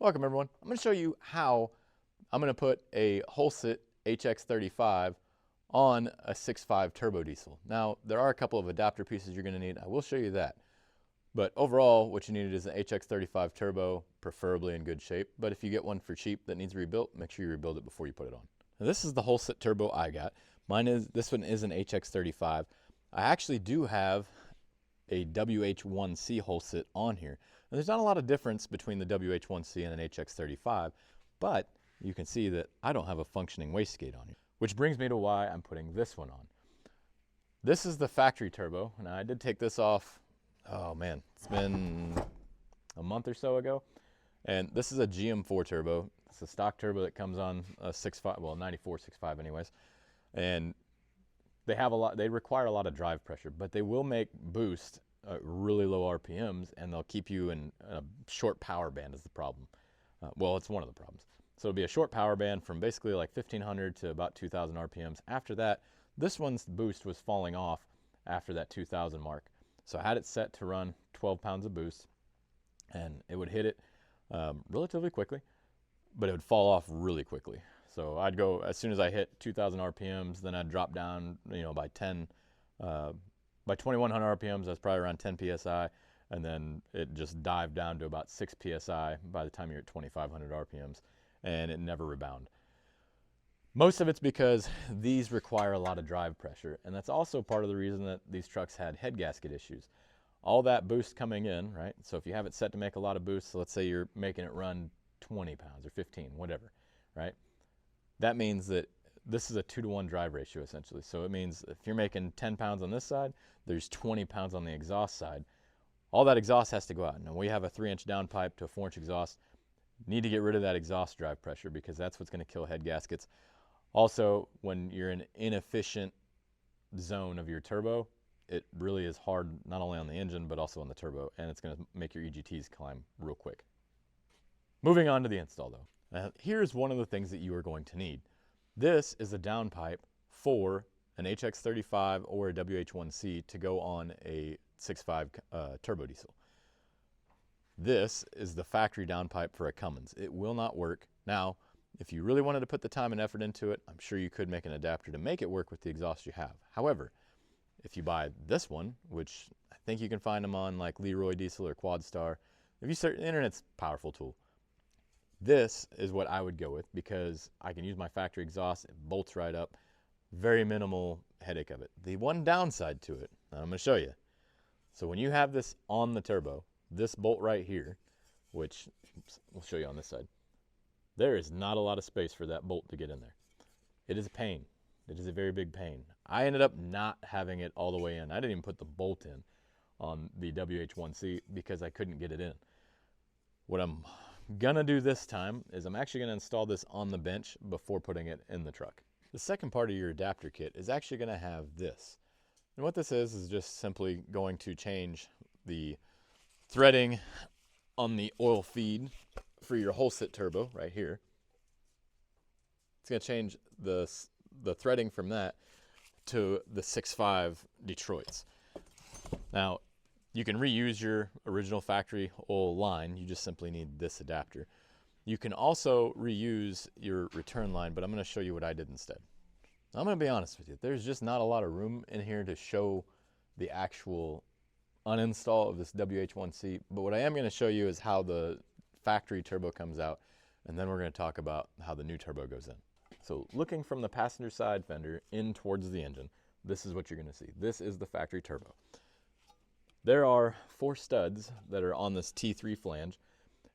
Welcome everyone. I'm going to show you how I'm going to put a Holset Hx35 on a 6.5 turbo diesel. Now there are a couple of adapter pieces you're going to need. I will show you that. But overall what you need is an Hx35 turbo, preferably in good shape. But if you get one for cheap that needs rebuilt, make sure you rebuild it before you put it on. Now, this is the Holset turbo I got. This one is an Hx35. I actually do have a WH1C Holset on here. And there's not a lot of difference between the WH1C and an HX35, but you can see that I don't have a functioning wastegate on here, which brings me to why I'm putting this one on. This is the factory turbo, and I did take this off, oh man, it's been a month or so ago, and this is a GM4 turbo. It's a stock turbo that comes on a 6.5, well 94 6.5 anyways, and they require a lot of drive pressure, but they will make boost really low RPMs, and they'll keep you in a short power band is the problem. Well, it's one of the problems. So it'll be a short power band from basically like 1500 to about 2000 RPMs. After that, this one's boost was falling off after that 2000 mark. So I had it set to run 12 pounds of boost, and it would hit it relatively quickly, but it would fall off really quickly. So I'd go, as soon as I hit 2000 RPMs, then I'd drop down, by 2100 RPMs, that's probably around 10 PSI, and then it just dived down to about 6 PSI by the time you're at 2500 RPMs, and it never rebound. Most of it's because these require a lot of drive pressure, and that's also part of the reason that these trucks had head gasket issues. All that boost coming in, right? So if you have it set to make a lot of boost, so let's say you're making it run 20 pounds or 15, whatever, right? That means that this is a 2-to-1 drive ratio essentially. So it means if you're making 10 pounds on this side, there's 20 pounds on the exhaust side. All that exhaust has to go out. Now we have a 3-inch downpipe to a 4-inch exhaust. Need to get rid of that exhaust drive pressure because that's what's going to kill head gaskets. Also, when you're in an inefficient zone of your turbo, it really is hard not only on the engine but also on the turbo, and it's going to make your EGTs climb real quick. Moving on to the install though. Now, here's one of the things that you are going to need. This is a downpipe for an HX35 or a WH1C to go on a 6.5 turbo diesel. This is the factory downpipe for a Cummins. It will not work. Now, if you really wanted to put the time and effort into it, I'm sure you could make an adapter to make it work with the exhaust you have. However, if you buy this one, which I think you can find them on like Leroy Diesel or Quadstar, if you search, the internet's a powerful tool. This is what I would go with because I can use my factory exhaust, it bolts right up, very minimal headache of it. The one downside to it, I'm going to show you. So when you have this on the turbo, this bolt right here, which we'll show you on this side, there is not a lot of space for that bolt to get in there. It is a pain. It is a very big pain. I ended up not having it all the way in. I didn't even put the bolt in on the WH1C because I couldn't get it in. What I'm gonna do this time is I'm actually gonna install this on the bench before putting it in the truck. The second part of your adapter kit is actually gonna have this. And what this is just simply going to change the threading on the oil feed for your Holset turbo right here. It's gonna change the threading from that to the 6.5 Detroits. Now, you can reuse your original factory oil line. You just simply need this adapter. You can also reuse your return line, but I'm going to show you what I did instead. I'm going to be honest with you. There's just not a lot of room in here to show the actual uninstall of this WH1C, but what I am going to show you is how the factory turbo comes out, and then we're going to talk about how the new turbo goes in. So looking from the passenger side fender in towards the engine, this is what you're going to see. This is the factory turbo. There are 4 studs that are on this T3 flange,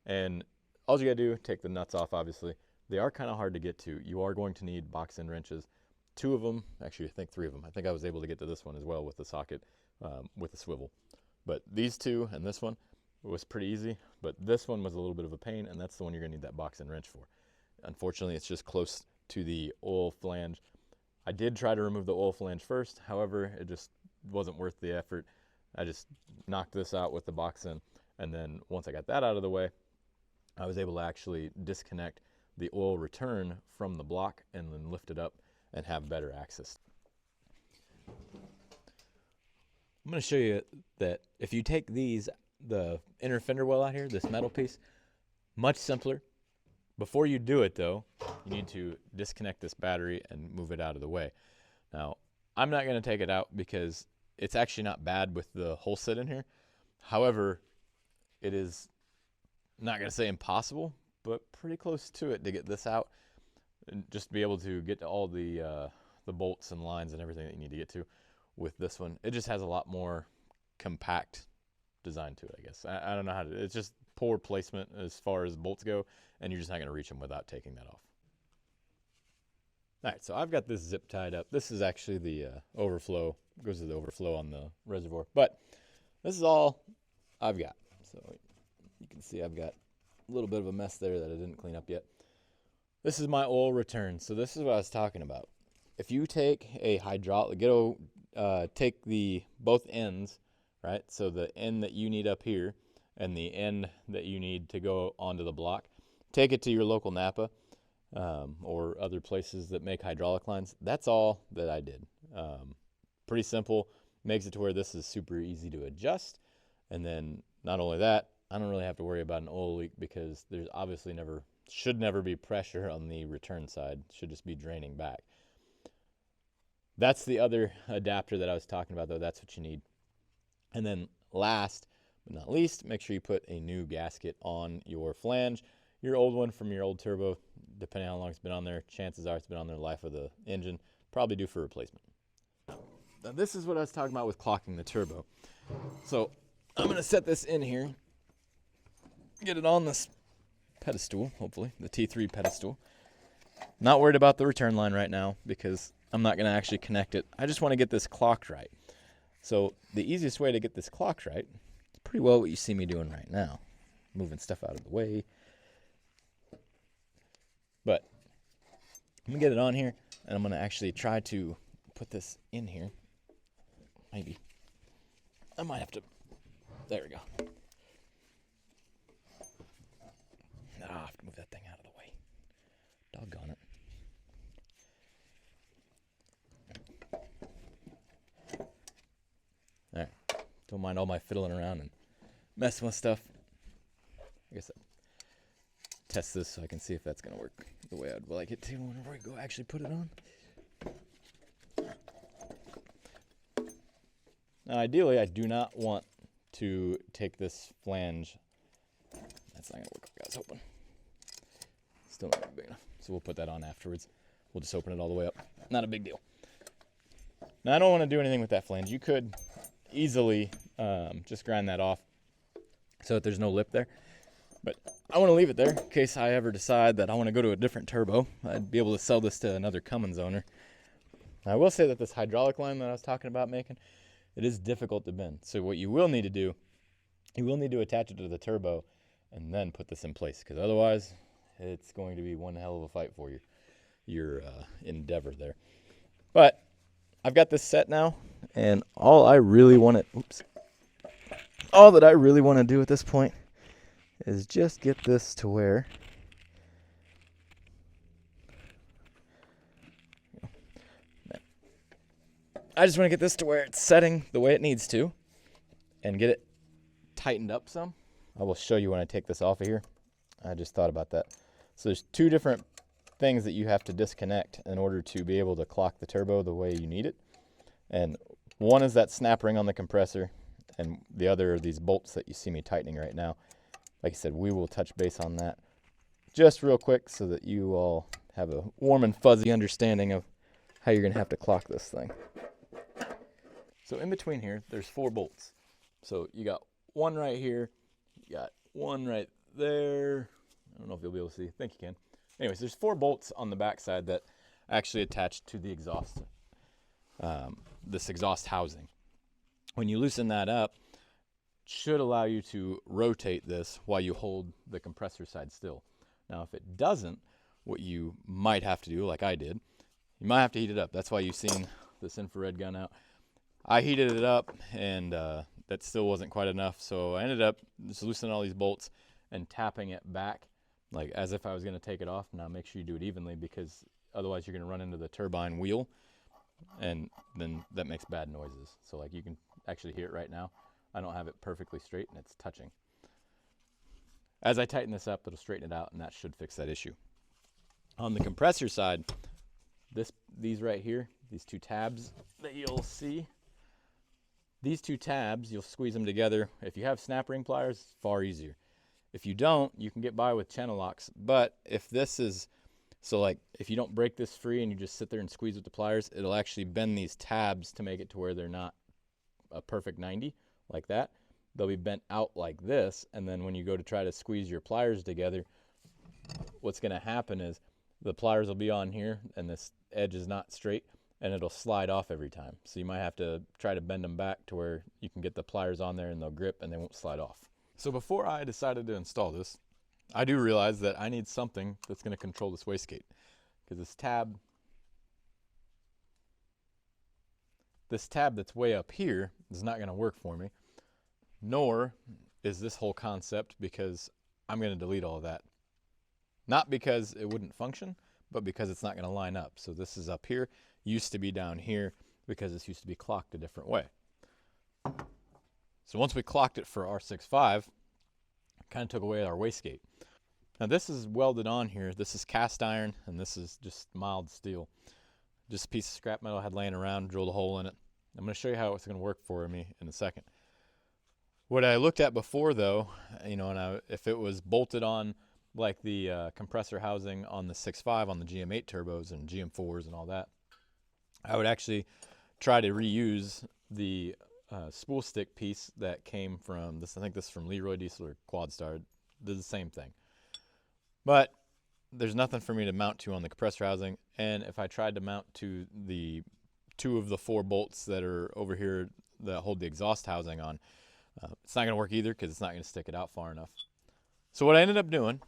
and all you gotta do, take the nuts off obviously. They are kind of hard to get to. You are going to need box end wrenches. 2 of them, actually I think 3 of them. I think I was able to get to this one as well with the socket, with the swivel. But these 2 and this one was pretty easy, but this one was a little bit of a pain, and that's the one you're gonna need that box end wrench for. Unfortunately, it's just close to the oil flange. I did try to remove the oil flange first, however, it just wasn't worth the effort. I just knocked this out with the box end, and then once I got that out of the way, I was able to actually disconnect the oil return from the block and then lift it up and have better access. I'm going to show you that if you take these, the inner fender well out here, this metal piece, Much simpler. Before you do it though, you need to disconnect this battery and move it out of the way. Now, I'm not going to take it out because it's actually not bad with the Holset in here. However, it is not going to say impossible, but pretty close to it to get this out and just be able to get to all the bolts and lines and everything that you need to get to. With this one, it just has a lot more compact design to it, I guess. I don't know how to, it's just poor placement as far as bolts go, and you're just not going to reach them without taking that off. All right, so I've got this zip tied up. This is actually the overflow, goes to the overflow on the reservoir, but this is all I've got. So you can see I've got a little bit of a mess there that I didn't clean up yet. This is my oil return. So this is what I was talking about. If you take a hydraulic, take the both ends, right? So the end that you need up here and the end that you need to go onto the block, take it to your local Napa or other places that make hydraulic lines. That's all that I did. Pretty simple, makes it to where this is super easy to adjust. And then not only that, I don't really have to worry about an oil leak because there's obviously should never be pressure on the return side. It should just be draining back. That's the other adapter that I was talking about, though. That's what you need. And then last but not least, make sure you put a new gasket on your flange. Your old one from your old turbo, depending on how long it's been on there, chances are it's been on there the life of the engine. Probably due for replacement. Now this is what I was talking about with clocking the turbo. So I'm going to set this in here, get it on this pedestal, hopefully, the T3 pedestal. Not worried about the return line right now because I'm not going to actually connect it. I just want to get this clocked right. So the easiest way to get this clocked right is pretty well what you see me doing right now. Moving stuff out of the way. But I'm going to get it on here, and I'm going to actually try to put this in here. Maybe. I might have to. There we go. I have to move that thing out of the way. Doggone it. All right. Don't mind all my fiddling around and messing with stuff. I guess I'll test this so I can see if that's going to work the way I'd like it to whenever I go actually put it on. Now, ideally, I do not want to take this flange. That's not going to work like I was hoping. Still not big enough. So we'll put that on afterwards. We'll just open it all the way up. Not a big deal. Now, I don't want to do anything with that flange. You could easily just grind that off so that there's no lip there. But I want to leave it there in case I ever decide that I want to go to a different turbo. I'd be able to sell this to another Cummins owner. Now, I will say that this hydraulic line that I was talking about making, it is difficult to bend. So what you will need to do, you will need to attach it to the turbo and then put this in place, because otherwise it's going to be one hell of a fight for your endeavor there. But I've got this set now, and all that I really want to do at this point is just get this to where it's setting the way it needs to and get it tightened up some. I will show you when I take this off of here. I just thought about that. So there's two different things that you have to disconnect in order to be able to clock the turbo the way you need it. And one is that snap ring on the compressor, and the other are these bolts that you see me tightening right now. Like I said, we will touch base on that just real quick so that you all have a warm and fuzzy understanding of how you're going to have to clock this thing. So in between here, there's 4 bolts. So you got one right here, you got one right there. I don't know if you'll be able to see. I think you can. Anyways, there's 4 bolts on the back side that actually attach to the exhaust, this exhaust housing. When you loosen that up, it should allow you to rotate this while you hold the compressor side still. Now, if it doesn't, what you might have to do, like I did, you might have to heat it up. That's why you've seen this infrared gun out. I heated it up, and that still wasn't quite enough, so I ended up just loosening all these bolts and tapping it back, like as if I was going to take it off. Now make sure you do it evenly, because otherwise you're going to run into the turbine wheel, and then that makes bad noises. So like you can actually hear it right now. I don't have it perfectly straight, and it's touching. As I tighten this up, it'll straighten it out, and that should fix that issue. On the compressor side, these right here, these two tabs that you'll see, these two tabs, you'll squeeze them together. If you have snap ring pliers, it's far easier. If you don't, you can get by with channel locks. But if this is, so like if you don't break this free and you just sit there and squeeze with the pliers, it'll actually bend these tabs to make it to where they're not a perfect 90 like that. They'll be bent out like this, and then when you go to try to squeeze your pliers together, what's going to happen is the pliers will be on here and this edge is not straight, and it'll slide off every time. So you might have to try to bend them back to where you can get the pliers on there and they'll grip and they won't slide off. So before I decided to install this, I do realize that I need something that's going to control this wastegate, because this tab that's way up here is not going to work for me, nor is this whole concept, because I'm going to delete all of that. Not because it wouldn't function, but because it's not going to line up. So this is up here, used to be down here, because this used to be clocked a different way. So once we clocked it for R65, kind of took away our wastegate. Now this is welded on here. This is cast iron, and this is just mild steel. Just a piece of scrap metal I had laying around, drilled a hole in it. I'm going to show you how it's going to work for me in a second. What I looked at before though, and if it was bolted on like the compressor housing on the 6.5 on the GM8 turbos and GM4s and all that, I would actually try to reuse the spool stick piece that came from this. I think this is from Leroy Diesel or Quadstar. Did the same thing. But there's nothing for me to mount to on the compressor housing, and if I tried to mount to the 2 of the 4 bolts that are over here that hold the exhaust housing on, it's not going to work either, because it's not going to stick it out far enough. So what I ended up doing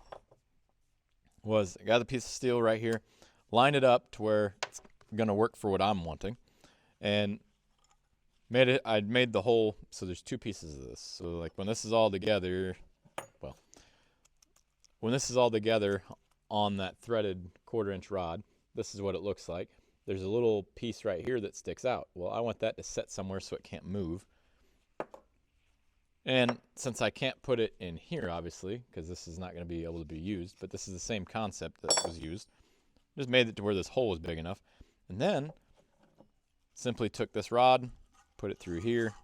was I got a piece of steel right here, lined it up to where it's going to work for what I'm wanting, and I made the hole. So there's 2 pieces of this. So like when this is all together, when this is all together on that threaded 1/4 inch rod, this is what it looks like. There's a little piece right here that sticks out. Well, I want that to set somewhere so it can't move. And since I can't put it in here, obviously, because this is not going to be able to be used, but this is the same concept that was used, just made it to where this hole was big enough. And then simply took this rod, put it through here,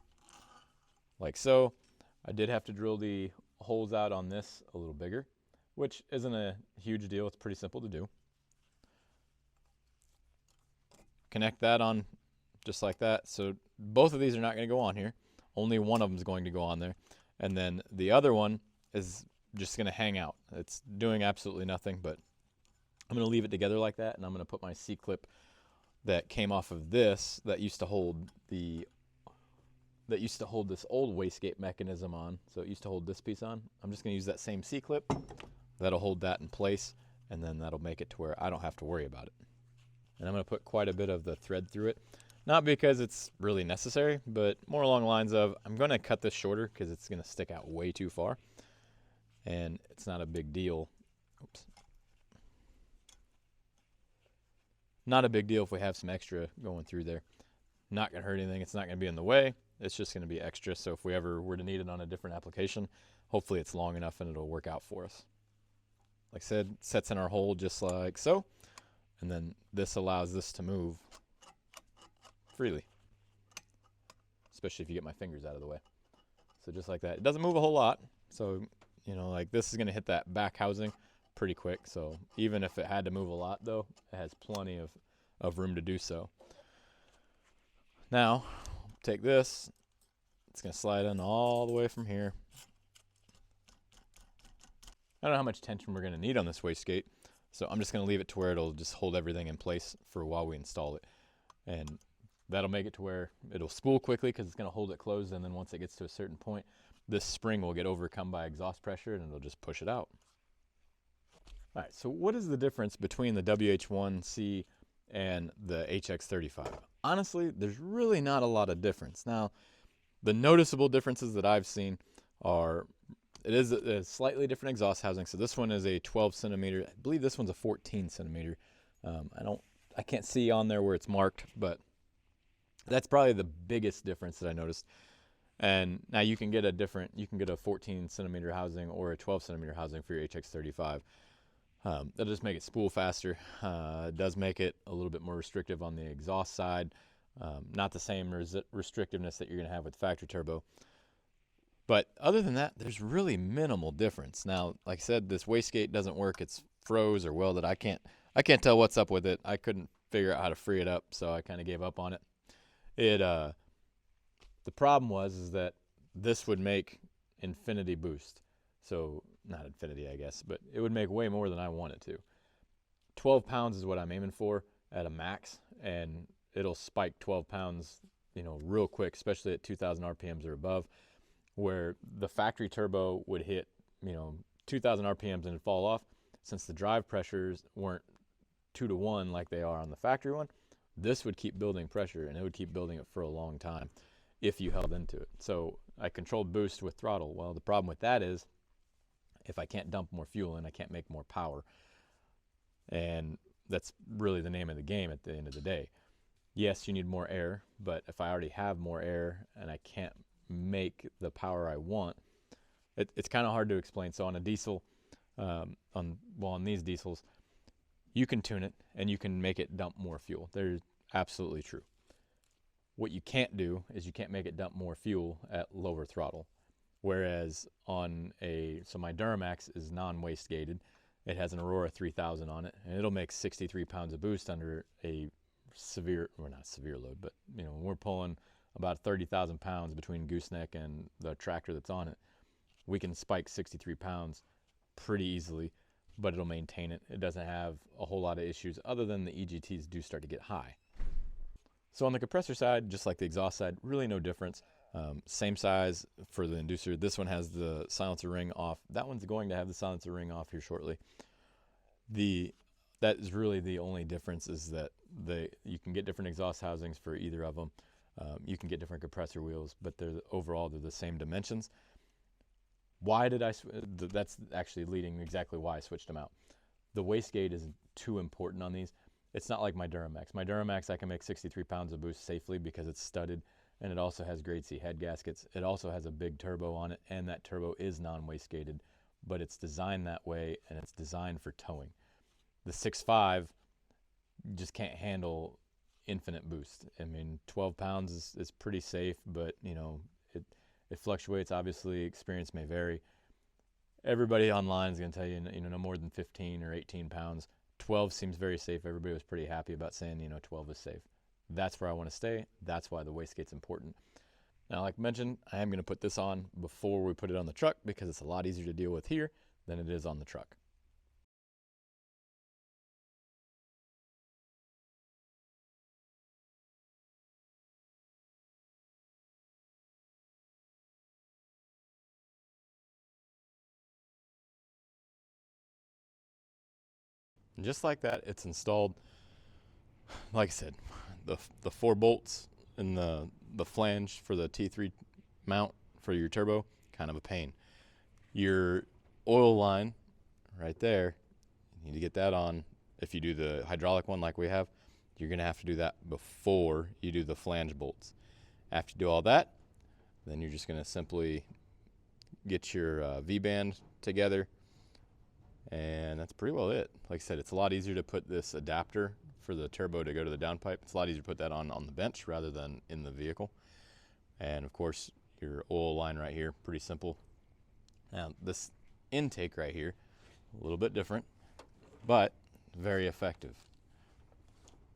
like so. I did have to drill the holes out on this a little bigger, which isn't a huge deal. It's pretty simple to do. Connect that on just like that. So both of these are not going to go on here. Only one of them is going to go on there. And then the other one is just going to hang out. It's doing absolutely nothing, but I'm going to leave it together like that, and I'm going to put my C-clip that came off of this that used to hold this old wastegate mechanism on. So it used to hold this piece on. I'm just going to use that same C-clip. That'll hold that in place, and then that'll make it to where I don't have to worry about it. And I'm going to put quite a bit of the thread through it. Not because it's really necessary, but more along the lines of I'm going to cut this shorter because it's going to stick out way too far. And it's not a big deal. Oops. Not a big deal if we have some extra going through there. Not going to hurt anything. It's not going to be in the way. It's just going to be extra. So if we ever were to need it on a different application, hopefully it's long enough and it'll work out for us. Like I said, it sets in our hole just like so. And then this allows this to move freely, especially if you get my fingers out of the way. So just like that. It doesn't move a whole lot. So, like this is going to hit that back housing pretty quick. So even if it had to move a lot though, it has plenty of room to do so. Now, take this. It's going to slide in all the way from here. I don't know how much tension we're going to need on this wastegate, so I'm just going to leave it to where it'll just hold everything in place for while we install it. And that'll make it to where it'll spool quickly because it's going to hold it closed, and then once it gets to a certain point, this spring will get overcome by exhaust pressure and it'll just push it out. All right, so what is the difference between the WH1C and the HX35? Honestly, there's really not a lot of difference. Now, the noticeable differences that I've seen are it is a slightly different exhaust housing. So this one is a 12 centimeter. I believe this one's a 14 centimeter. I can't see on there where it's marked, but that's probably the biggest difference that I noticed. And now you can get a 14 centimeter housing or a 12 centimeter housing for your HX35. That'll just make it spool faster. It does make it a little bit more restrictive on the exhaust side. Not the same restrictiveness that you're going to have with factory turbo. But other than that, there's really minimal difference. Now, like I said, this wastegate doesn't work. It's froze or welded. I can't tell what's up with it. I couldn't figure out how to free it up, so I kind of gave up on it. The problem is that this would make infinity boost. So, not infinity, I guess, but it would make way more than I want it to. 12 pounds is what I'm aiming for at a max, and it'll spike 12 pounds, real quick, especially at 2,000 RPMs or above, where the factory turbo would hit, 2,000 RPMs and it'd fall off. Since the drive pressures weren't 2 to 1 like they are on the factory one, this would keep building pressure, and it would keep building it for a long time if you held into it. So I controlled boost with throttle. Well, the problem with that is if I can't dump more fuel in, I can't make more power. And that's really the name of the game at the end of the day. Yes, you need more air, but if I already have more air and I can't make the power I want, it's kind of hard to explain. So on a diesel, on these diesels, you can tune it and you can make it dump more fuel. They're absolutely true. What you can't do is you can't make it dump more fuel at lower throttle. Whereas so my Duramax is non-wastegated. It has an Aurora 3000 on it, and it'll make 63 pounds of boost under a not severe load, but we're pulling about 30,000 pounds between gooseneck and the tractor that's on it. We can spike 63 pounds pretty easily, but it'll maintain it. It doesn't have a whole lot of issues other than the EGTs do start to get high. So on the compressor side, just like the exhaust side, really no difference. Same size for the inducer. This one has the silencer ring off. That one's going to have the silencer ring off here shortly. That is really the only difference, is that you can get different exhaust housings for either of them. You can get different compressor wheels, but overall they're the same dimensions. Why did that's actually leading exactly why I switched them out. The wastegate is too important on these. It's not like my Duramax. My Duramax, I can make 63 pounds of boost safely because it's studded, and it also has grade C head gaskets. It also has a big turbo on it, and that turbo is non-wastegated, but it's designed that way, and it's designed for towing. The 6.5 just can't handle infinite boost. I mean, 12 pounds is pretty safe, but it fluctuates. Obviously, experience may vary. Everybody online is going to tell you, no more than 15 or 18 pounds. 12 seems very safe. Everybody was pretty happy about saying, 12 is safe. That's where I want to stay. That's why the wastegate's important. Now, like mentioned, I am going to put this on before we put it on the truck because it's a lot easier to deal with here than it is on the truck. And just like that, it's installed. Like I said, the 4 bolts in the flange for the T3 mount for your turbo, kind of a pain. Your oil line right there, you need to get that on. If you do the hydraulic one like we have, you're going to have to do that before you do the flange bolts. After you do all that, then you're just going to simply get your V-band together, and that's pretty well it. Like I said, it's a lot easier to put this adapter for the turbo to go to the downpipe. It's a lot easier to put that on the bench rather than in the vehicle. And of course, your oil line right here, pretty simple. Now, this intake right here, a little bit different, but very effective.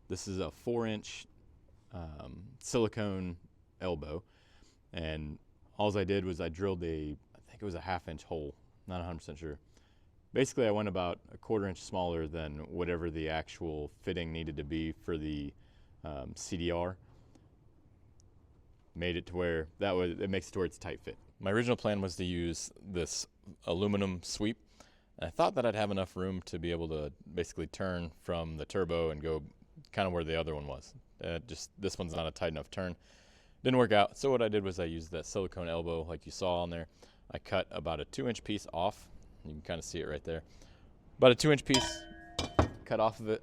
This is a 4-inch silicone elbow, and all I did was I drilled I think it was a 1/2-inch hole, not 100% sure. Basically, I went about a 1/4 inch smaller than whatever the actual fitting needed to be for the CDR. Made it to where it makes it to where it's a tight fit. My original plan was to use this aluminum sweep, and I thought that I'd have enough room to be able to basically turn from the turbo and go kind of where the other one was. This one's not a tight enough turn. Didn't work out. So what I did was I used that silicone elbow like you saw on there. I cut about a 2-inch piece off. You can kind of see it right there. About a 2-inch piece, cut off of it,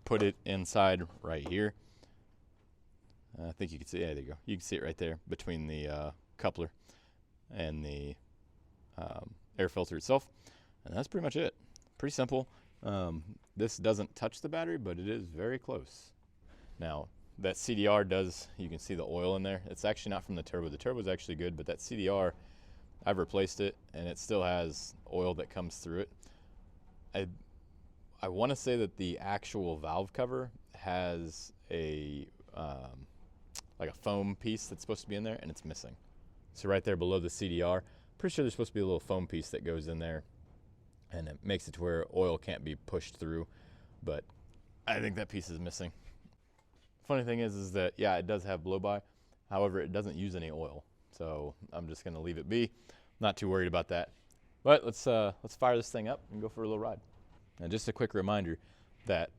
put it inside right here. I think you can see, yeah, there you go. You can see it right there between the coupler and the air filter itself. And that's pretty much it. Pretty simple. This doesn't touch the battery, but it is very close. Now, that CDR does, you can see the oil in there. It's actually not from the turbo. The turbo is actually good, but that CDR, I've replaced it, and it still has oil that comes through it. I want to say that the actual valve cover has a like a foam piece that's supposed to be in there, and it's missing. So right there below the CDR, pretty sure there's supposed to be a little foam piece that goes in there, and it makes it to where oil can't be pushed through, but I think that piece is missing. Funny thing is that, yeah, it does have blow-by. However, it doesn't use any oil, so I'm just going to leave it be. Not too worried about that. But let's fire this thing up and go for a little ride. And just a quick reminder that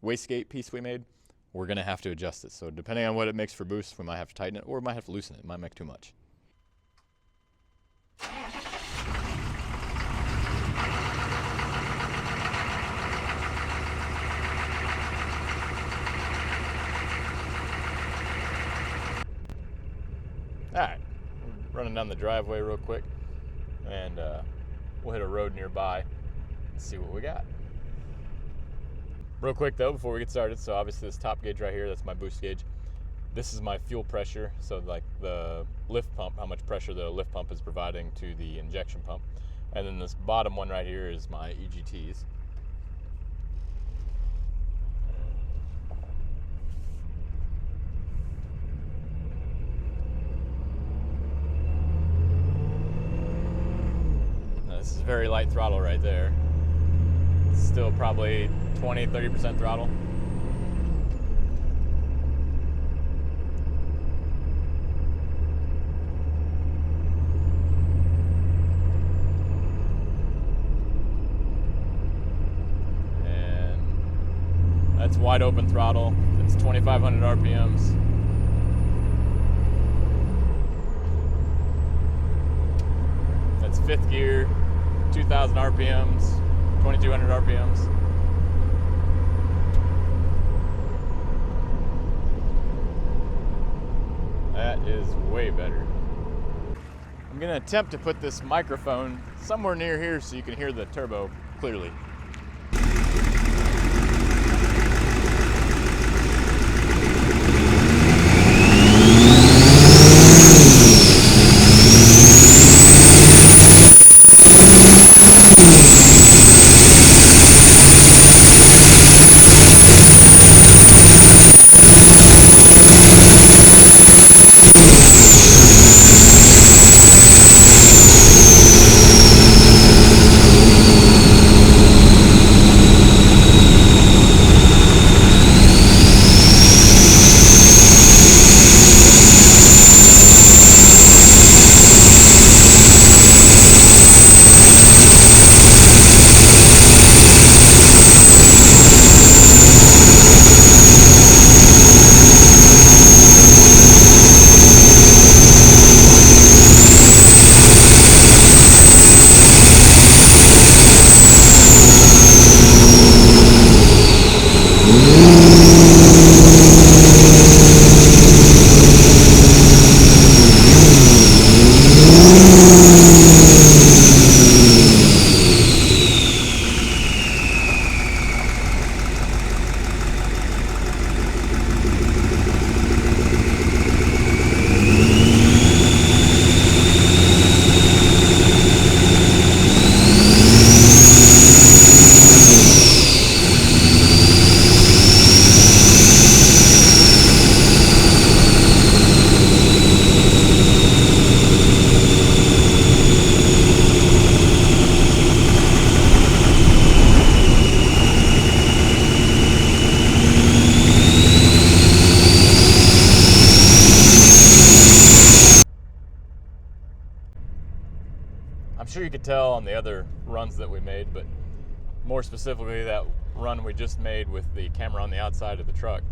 wastegate piece we made, we're going to have to adjust it. So depending on what it makes for boost, we might have to tighten it, or we might have to loosen it. It might make too much. All right, we're running down the driveway real quick, and we'll hit a road nearby and see what we got. Real quick though, before we get started, so obviously this top gauge right here, that's my boost gauge. This is my fuel pressure, so like the lift pump, how much pressure the lift pump is providing to the injection pump. And then this bottom one right here is my EGTs. This is very light throttle right there. It's still probably 20-30% throttle. And that's wide open throttle. It's 2,500 RPMs. That's fifth gear. 2,000 RPMs, 2,200 RPMs. That is way better. I'm gonna attempt to put this microphone somewhere near here so you can hear the turbo clearly. I'm sure you could tell on the other runs that we made, but more specifically that run we just made with the camera on the outside of the truck,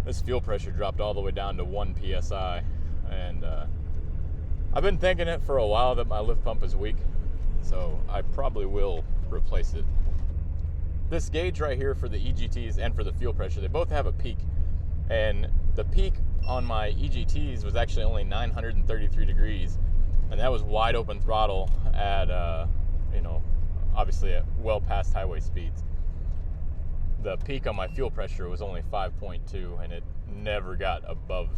this fuel pressure dropped all the way down to 1 PSI. And I've been thinking it for a while that my lift pump is weak, so I probably will replace it. This gauge right here for the EGTs and for the fuel pressure, they both have a peak. And The peak on my EGTs was actually only 933 degrees, and that was wide open throttle at, you know, obviously at well past highway speeds. The peak on my fuel pressure was only 5.2, and it never got above,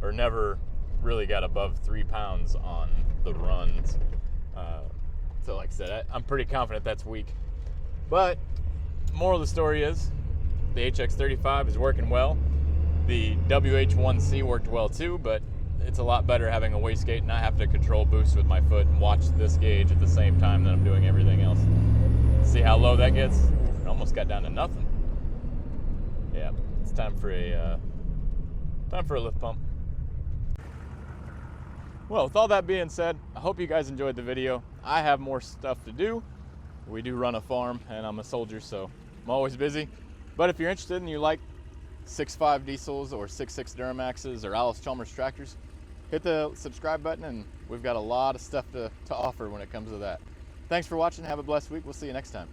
or never really got above 3 pounds on the runs. So like I said, I'm pretty confident that's weak. But moral of the story is the HX35 is working well. The WH1C worked well too, but it's a lot better having a wastegate and not have to control boost with my foot and watch this gauge at the same time that I'm doing everything else. See how low that gets? It almost got down to nothing. Yeah, it's time for a lift pump. Well, with all that being said, I hope you guys enjoyed the video. I have more stuff to do. We do run a farm, and I'm a soldier, so I'm always busy. But if you're interested and you like 6.5 diesels or 6.6 Duramaxes or Allis Challmers tractors, hit the subscribe button, and we've got a lot of stuff to offer when it comes to that. Thanks for watching. Have a blessed week. We'll see you next time.